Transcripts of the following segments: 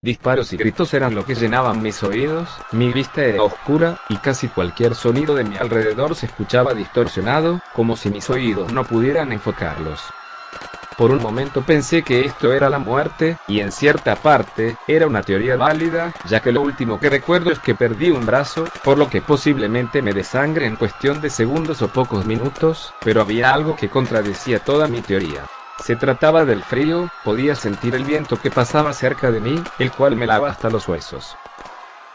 Disparos y gritos eran lo que llenaban mis oídos, mi vista era oscura, y casi cualquier sonido de mi alrededor se escuchaba distorsionado, como si mis oídos no pudieran enfocarlos. Por un momento pensé que esto era la muerte, y en cierta parte, era una teoría válida, ya que lo último que recuerdo es que perdí un brazo, por lo que posiblemente me desangre en cuestión de segundos o pocos minutos, pero había algo que contradecía toda mi teoría. Se trataba del frío, podía sentir el viento que pasaba cerca de mí, el cual me helaba hasta los huesos.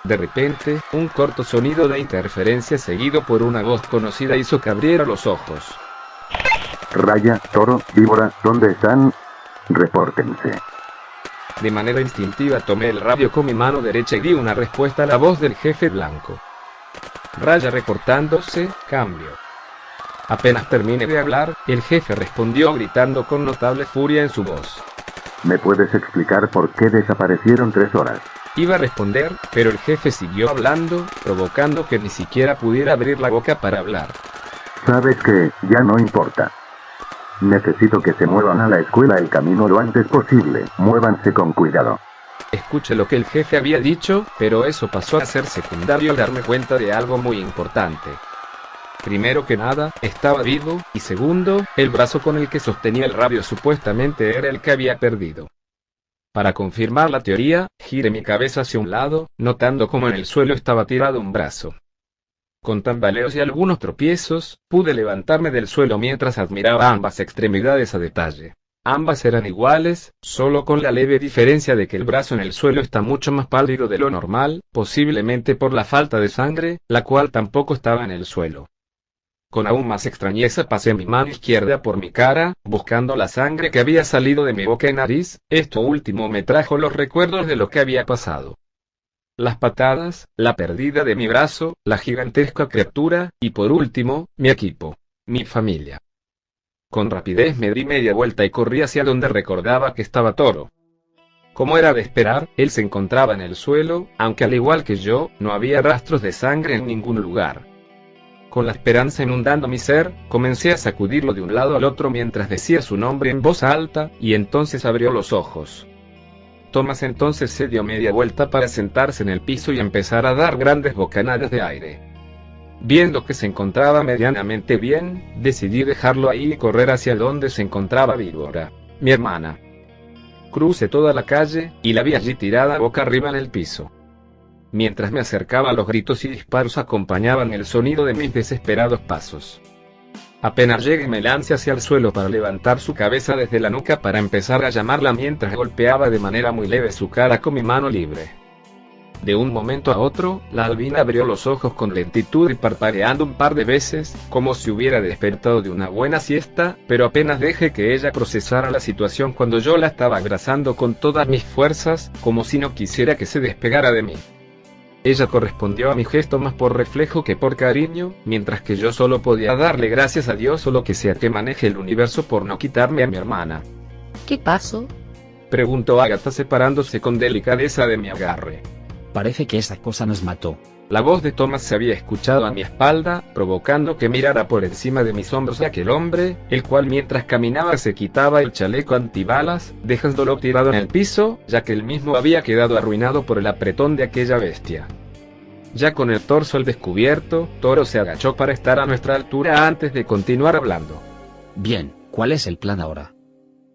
De repente, un corto sonido de interferencia seguido por una voz conocida hizo que abriera los ojos. Raya, Toro, Víbora, ¿dónde están? Repórtense. De manera instintiva tomé el radio con mi mano derecha y di una respuesta a la voz del jefe blanco. Raya reportándose, cambio. Apenas terminé de hablar, el jefe respondió gritando con notable furia en su voz. ¿Me puedes explicar por qué desaparecieron 3 horas? Iba a responder, pero el jefe siguió hablando, provocando que ni siquiera pudiera abrir la boca para hablar. Sabes que, ya no importa. Necesito que se muevan a la escuela el camino lo antes posible, muévanse con cuidado. Escuché lo que el jefe había dicho, pero eso pasó a ser secundario al darme cuenta de algo muy importante. Primero que nada, estaba vivo, y segundo, el brazo con el que sostenía el radio supuestamente era el que había perdido. Para confirmar la teoría, giré mi cabeza hacia un lado, notando cómo en el suelo estaba tirado un brazo. Con tambaleos y algunos tropiezos, pude levantarme del suelo mientras admiraba ambas extremidades a detalle. Ambas eran iguales, solo con la leve diferencia de que el brazo en el suelo está mucho más pálido de lo normal, posiblemente por la falta de sangre, la cual tampoco estaba en el suelo. Con aún más extrañeza pasé mi mano izquierda por mi cara, buscando la sangre que había salido de mi boca y nariz. Esto último me trajo los recuerdos de lo que había pasado. Las patadas, la pérdida de mi brazo, la gigantesca criatura, y por último, mi equipo, mi familia. Con rapidez me di media vuelta y corrí hacia donde recordaba que estaba Toro. Como era de esperar, él se encontraba en el suelo, aunque al igual que yo, no había rastros de sangre en ningún lugar. Con la esperanza inundando mi ser, comencé a sacudirlo de un lado al otro mientras decía su nombre en voz alta, y entonces abrió los ojos. Thomas entonces se dio media vuelta para sentarse en el piso y empezar a dar grandes bocanadas de aire. Viendo que se encontraba medianamente bien, decidí dejarlo ahí y correr hacia donde se encontraba Víbora, mi hermana. Crucé toda la calle, y la vi allí tirada boca arriba en el piso. Mientras me acercaba, los gritos y disparos acompañaban el sonido de mis desesperados pasos. Apenas llegué me lancé hacia el suelo para levantar su cabeza desde la nuca para empezar a llamarla mientras golpeaba de manera muy leve su cara con mi mano libre. De un momento a otro, la albina abrió los ojos con lentitud y parpadeando un par de veces, como si hubiera despertado de una buena siesta, pero apenas dejé que ella procesara la situación cuando yo la estaba abrazando con todas mis fuerzas, como si no quisiera que se despegara de mí. Ella correspondió a mi gesto más por reflejo que por cariño, mientras que yo solo podía darle gracias a Dios o lo que sea que maneje el universo por no quitarme a mi hermana. ¿Qué pasó? Preguntó Agatha separándose con delicadeza de mi agarre. Parece que esa cosa nos mató. La voz de Thomas se había escuchado a mi espalda, provocando que mirara por encima de mis hombros a aquel hombre, el cual mientras caminaba se quitaba el chaleco antibalas, dejándolo tirado en el piso, ya que él mismo había quedado arruinado por el apretón de aquella bestia. Ya con el torso al descubierto, Toro se agachó para estar a nuestra altura antes de continuar hablando. Bien, ¿cuál es el plan ahora?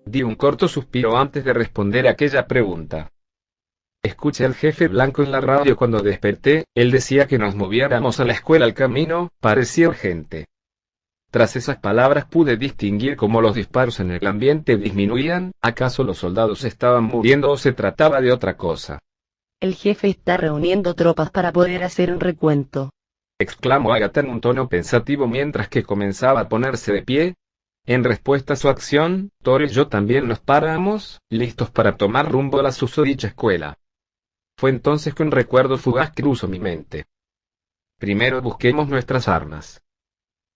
Di un corto suspiro antes de responder a aquella pregunta. Escuché al jefe blanco en la radio cuando desperté, él decía que nos moviéramos a la escuela al camino, parecía urgente. Tras esas palabras pude distinguir cómo los disparos en el ambiente disminuían, ¿acaso los soldados estaban muriendo o se trataba de otra cosa? El jefe está reuniendo tropas para poder hacer un recuento, exclamó Agatha en un tono pensativo mientras que comenzaba a ponerse de pie. En respuesta a su acción, Toro y yo también nos paramos, listos para tomar rumbo a la susodicha escuela. Fue entonces que un recuerdo fugaz cruzó mi mente. Primero busquemos nuestras armas,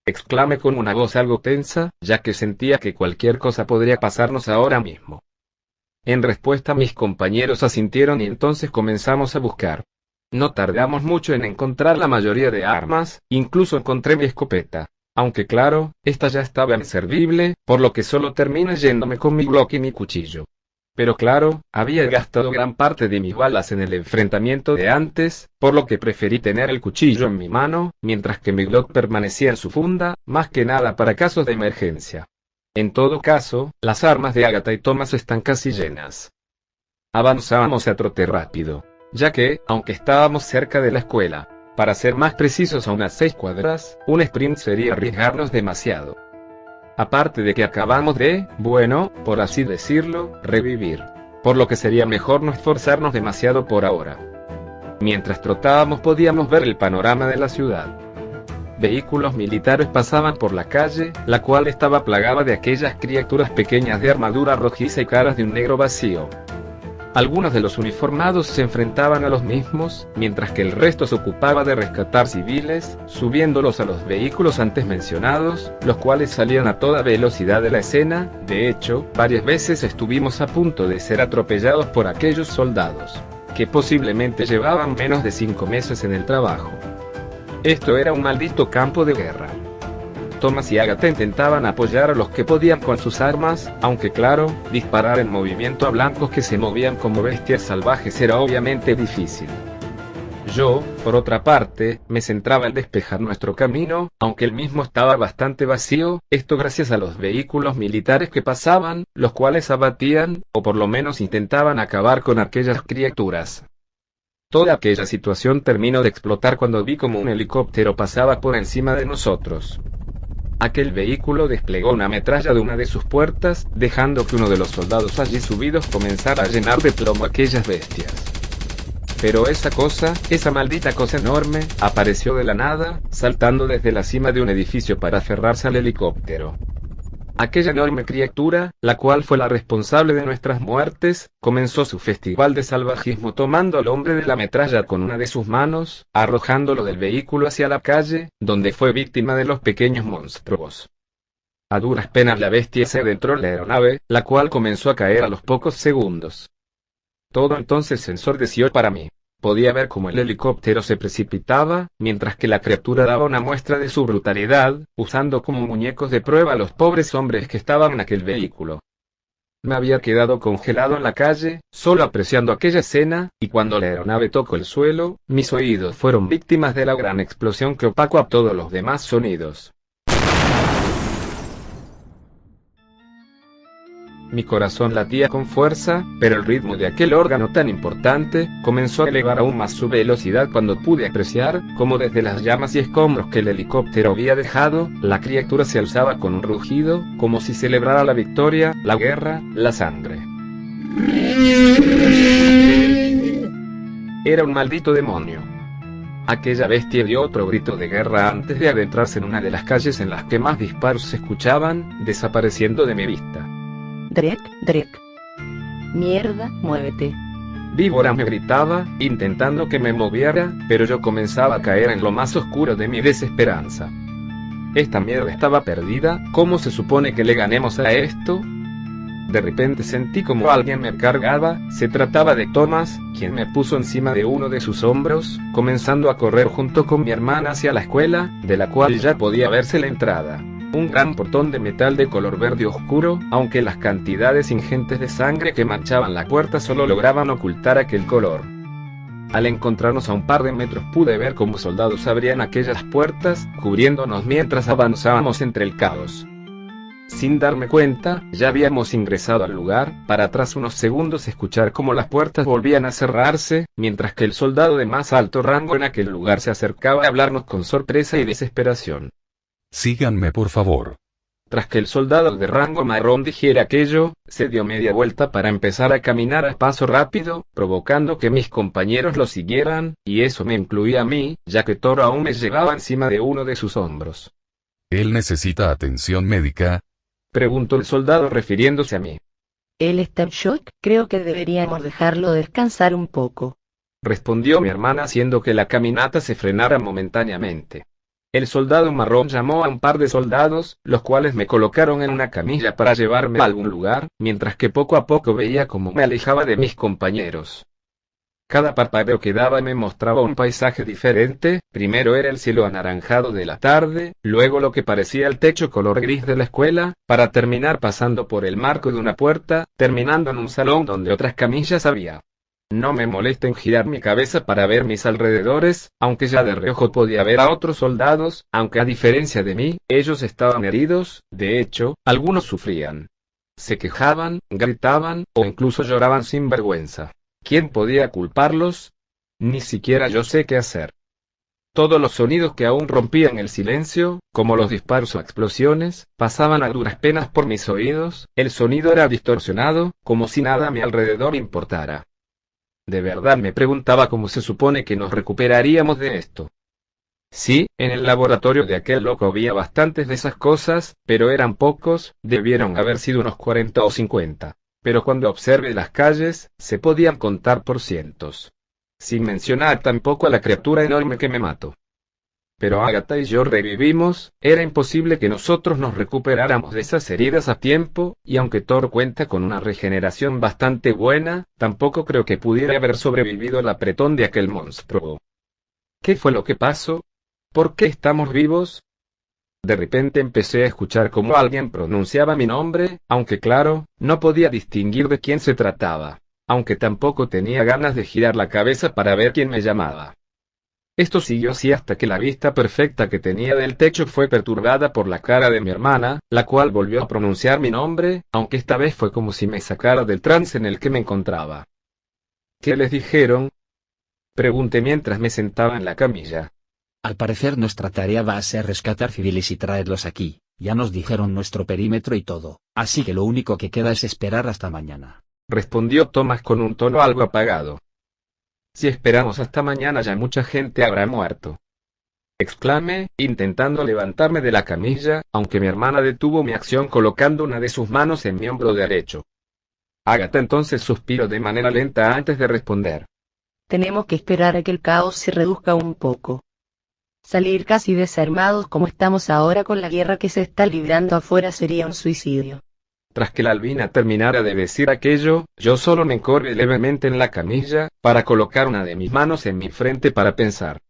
exclamé con una voz algo tensa, ya que sentía que cualquier cosa podría pasarnos ahora mismo. En respuesta mis compañeros asintieron y entonces comenzamos a buscar. No tardamos mucho en encontrar la mayoría de armas, incluso encontré mi escopeta. Aunque claro, esta ya estaba inservible, por lo que solo terminé yéndome con mi Glock y mi cuchillo. Pero claro, había gastado gran parte de mis balas en el enfrentamiento de antes, por lo que preferí tener el cuchillo en mi mano, mientras que mi Glock permanecía en su funda, más que nada para casos de emergencia. En todo caso, las armas de Agatha y Thomas están casi llenas. Avanzábamos a trote rápido, ya que, aunque estábamos cerca de la escuela, para ser más precisos a unas 6 cuadras, un sprint sería arriesgarnos demasiado. Aparte de que acabamos de, bueno, por así decirlo, revivir. Por lo que sería mejor no esforzarnos demasiado por ahora. Mientras trotábamos podíamos ver el panorama de la ciudad. Vehículos militares pasaban por la calle, la cual estaba plagada de aquellas criaturas pequeñas de armadura rojiza y caras de un negro vacío. Algunos de los uniformados se enfrentaban a los mismos, mientras que el resto se ocupaba de rescatar civiles, subiéndolos a los vehículos antes mencionados, los cuales salían a toda velocidad de la escena. De hecho, varias veces estuvimos a punto de ser atropellados por aquellos soldados, que posiblemente llevaban menos de 5 meses en el trabajo. Esto era un maldito campo de guerra. Thomas y Agatha intentaban apoyar a los que podían con sus armas, aunque claro, disparar en movimiento a blancos que se movían como bestias salvajes era obviamente difícil. Yo, por otra parte, me centraba en despejar nuestro camino, aunque el mismo estaba bastante vacío, esto gracias a los vehículos militares que pasaban, los cuales abatían, o por lo menos intentaban acabar con aquellas criaturas. Toda aquella situación terminó de explotar cuando vi como un helicóptero pasaba por encima de nosotros. Aquel vehículo desplegó una metralla de una de sus puertas, dejando que uno de los soldados allí subidos comenzara a llenar de plomo aquellas bestias. Pero esa maldita cosa enorme, apareció de la nada, saltando desde la cima de un edificio para aferrarse al helicóptero. Aquella enorme criatura, la cual fue la responsable de nuestras muertes, comenzó su festival de salvajismo tomando al hombre de la metralla con una de sus manos, arrojándolo del vehículo hacia la calle, donde fue víctima de los pequeños monstruos. A duras penas la bestia se adentró en la aeronave, la cual comenzó a caer a los pocos segundos. Todo entonces ensordeció para mí. Podía ver cómo el helicóptero se precipitaba, mientras que la criatura daba una muestra de su brutalidad, usando como muñecos de prueba a los pobres hombres que estaban en aquel vehículo. Me había quedado congelado en la calle, solo apreciando aquella escena, y cuando la aeronave tocó el suelo, mis oídos fueron víctimas de la gran explosión que opacó a todos los demás sonidos. Mi corazón latía con fuerza, pero el ritmo de aquel órgano tan importante, comenzó a elevar aún más su velocidad cuando pude apreciar, cómo desde las llamas y escombros que el helicóptero había dejado, la criatura se alzaba con un rugido, como si celebrara la victoria, la guerra, la sangre. Era un maldito demonio. Aquella bestia dio otro grito de guerra antes de adentrarse en una de las calles en las que más disparos se escuchaban, desapareciendo de mi vista. Drake. Mierda, muévete. Víbora, me gritaba, intentando que me moviera, pero yo comenzaba a caer en lo más oscuro de mi desesperanza. Esta mierda estaba perdida, ¿cómo se supone que le ganemos a esto? De repente sentí como alguien me cargaba, se trataba de Thomas, quien me puso encima de uno de sus hombros, comenzando a correr junto con mi hermana hacia la escuela, de la cual ya podía verse la entrada. Un gran portón de metal de color verde oscuro, aunque las cantidades ingentes de sangre que manchaban la puerta solo lograban ocultar aquel color. Al encontrarnos a un par de metros pude ver cómo soldados abrían aquellas puertas, cubriéndonos mientras avanzábamos entre el caos. Sin darme cuenta, ya habíamos ingresado al lugar, para tras unos segundos escuchar cómo las puertas volvían a cerrarse, mientras que el soldado de más alto rango en aquel lugar se acercaba a hablarnos con sorpresa y desesperación. Síganme por favor. Tras que el soldado de rango marrón dijera aquello, se dio media vuelta para empezar a caminar a paso rápido, provocando que mis compañeros lo siguieran, y eso me incluía a mí, ya que Thor aún me llevaba encima de uno de sus hombros. ¿Él necesita atención médica? Preguntó el soldado refiriéndose a mí. Él está en shock, creo que deberíamos dejarlo descansar un poco. Respondió mi hermana haciendo que la caminata se frenara momentáneamente. El soldado marrón llamó a un par de soldados, los cuales me colocaron en una camilla para llevarme a algún lugar, mientras que poco a poco veía cómo me alejaba de mis compañeros. Cada parpadeo que daba me mostraba un paisaje diferente. Primero era el cielo anaranjado de la tarde, luego lo que parecía el techo color gris de la escuela, para terminar pasando por el marco de una puerta, terminando en un salón donde otras camillas había. No me molesta en girar mi cabeza para ver mis alrededores, aunque ya de reojo podía ver a otros soldados, aunque a diferencia de mí, ellos estaban heridos. De hecho, algunos sufrían. Se quejaban, gritaban, o incluso lloraban sin vergüenza. ¿Quién podía culparlos? Ni siquiera yo sé qué hacer. Todos los sonidos que aún rompían el silencio, como los disparos o explosiones, pasaban a duras penas por mis oídos. El sonido era distorsionado, como si nada a mi alrededor importara. De verdad me preguntaba cómo se supone que nos recuperaríamos de esto. Sí, en el laboratorio de aquel loco había bastantes de esas cosas, pero eran pocos, debieron haber sido unos 40 o 50. Pero cuando observé las calles, se podían contar por cientos. Sin mencionar tampoco a la criatura enorme que me mató. Pero Agatha y yo revivimos. Era imposible que nosotros nos recuperáramos de esas heridas a tiempo, y aunque Thor cuenta con una regeneración bastante buena, tampoco creo que pudiera haber sobrevivido al apretón de aquel monstruo. ¿Qué fue lo que pasó? ¿Por qué estamos vivos? De repente empecé a escuchar cómo alguien pronunciaba mi nombre, aunque claro, no podía distinguir de quién se trataba, aunque tampoco tenía ganas de girar la cabeza para ver quién me llamaba. Esto siguió así hasta que la vista perfecta que tenía del techo fue perturbada por la cara de mi hermana, la cual volvió a pronunciar mi nombre, aunque esta vez fue como si me sacara del trance en el que me encontraba. ¿Qué les dijeron? Pregunté mientras me sentaba en la camilla. Al parecer nuestra tarea va a ser rescatar civiles y traerlos aquí. Ya nos dijeron nuestro perímetro y todo, así que lo único que queda es esperar hasta mañana. Respondió Thomas con un tono algo apagado. Si esperamos hasta mañana ya mucha gente habrá muerto. Exclamé, intentando levantarme de la camilla, aunque mi hermana detuvo mi acción colocando una de sus manos en mi hombro derecho. Agatha entonces suspiró de manera lenta antes de responder. Tenemos que esperar a que el caos se reduzca un poco. Salir casi desarmados como estamos ahora con la guerra que se está librando afuera sería un suicidio. Tras que la albina terminara de decir aquello, yo solo me encorvé levemente en la camilla, para colocar una de mis manos en mi frente para pensar.